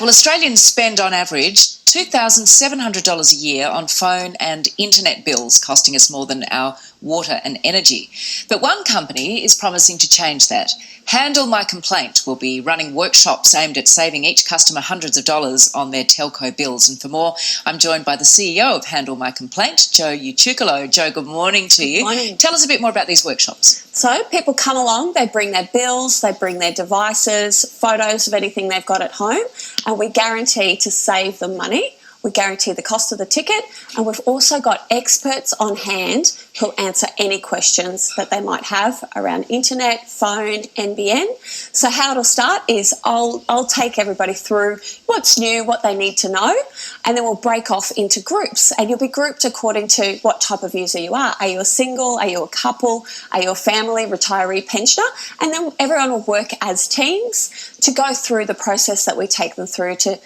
Well, Australians spend on average $2,700 a year on phone and internet bills, costing us more than our water and energy. But one company is promising to change that. Handle My Complaint will be running workshops aimed at saving each customer hundreds of dollars on their telco bills. And for more, I'm joined by the CEO of Handle My Complaint, Jo Ucukalo. Jo, good morning to you. Good morning. Tell us a bit more about these workshops. So people come along, they bring their bills, they bring their devices, photos of anything they've got at home, and we guarantee to save them money. We guarantee the cost of the ticket, and we've also got experts on hand who'll answer any questions that they might have around internet, phone, NBN. So how it'll start is I'll take everybody through what's new, what they need to know, and then we'll break off into groups, and you'll be grouped according to what type of user you are. Are you a single? Are you a couple? Are you a family, retiree, pensioner? And then everyone will work as teams to go through the process that we take them through to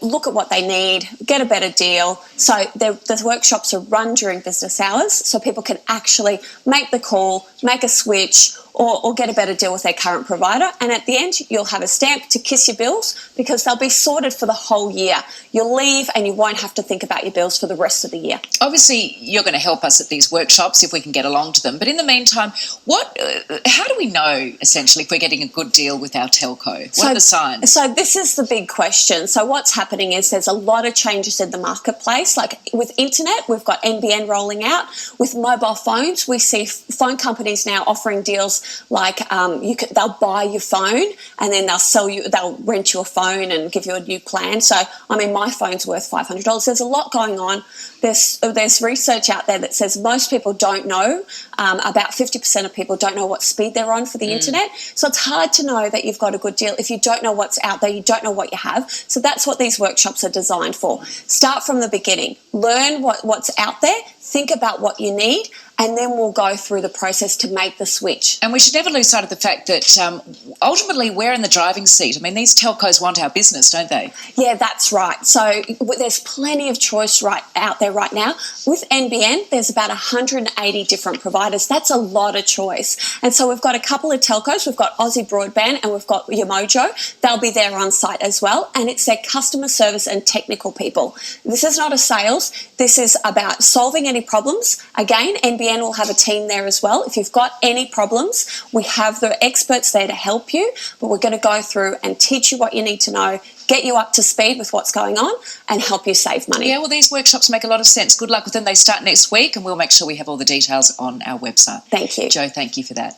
look at what they need, get a better deal. So the workshops are run during business hours so people can actually make the call, make a switch, or get a better deal with their current provider. And at the end, you'll have a stamp to kiss your bills because they'll be sorted for the whole year. You'll leave and you won't have to think about your bills for the rest of the year. Obviously, you're going to help us at these workshops if we can get along to them. But in the meantime, how do we know, essentially, if we're getting a good deal with our telco? What are the signs? So this is the big question. So what's happening is there's a lot of changes in the marketplace. Like with internet, we've got NBN rolling out. With mobile phones, we see phone companies now offering deals like they'll buy your phone and then they'll rent you a phone and give you a new plan. So, I mean, my phone's worth $500. There's a lot going on. There's research out there that says most people don't know, about 50% of people don't know what speed they're on for the internet. So it's hard to know that you've got a good deal. If you don't know what's out there, you don't know what you have. So that's what these workshops are designed for. Start from the beginning. Learn what's out there. Think about what you need, and then we'll go through the process to make the switch. And we should never lose sight of the fact that ultimately we're in the driving seat. I mean, these telcos want our business, don't they? Yeah, that's right. So there's plenty of choice out there right now. With NBN, there's about 180 different providers. That's a lot of choice. And so we've got a couple of telcos. We've got Aussie Broadband and we've got Yamojo. They'll be there on site as well. And it's their customer service and technical people. This is not a sales. This is about solving any problems. Again, NBN will have a team there as well. If you've got any problems, we have the experts there to help you, but we're going to go through and teach you what you need to know, get you up to speed with what's going on, and help you save money. Yeah, well, these workshops make a lot of sense. Good luck with them. They start next week, and we'll make sure we have all the details on our website. Thank you. Jo, thank you for that.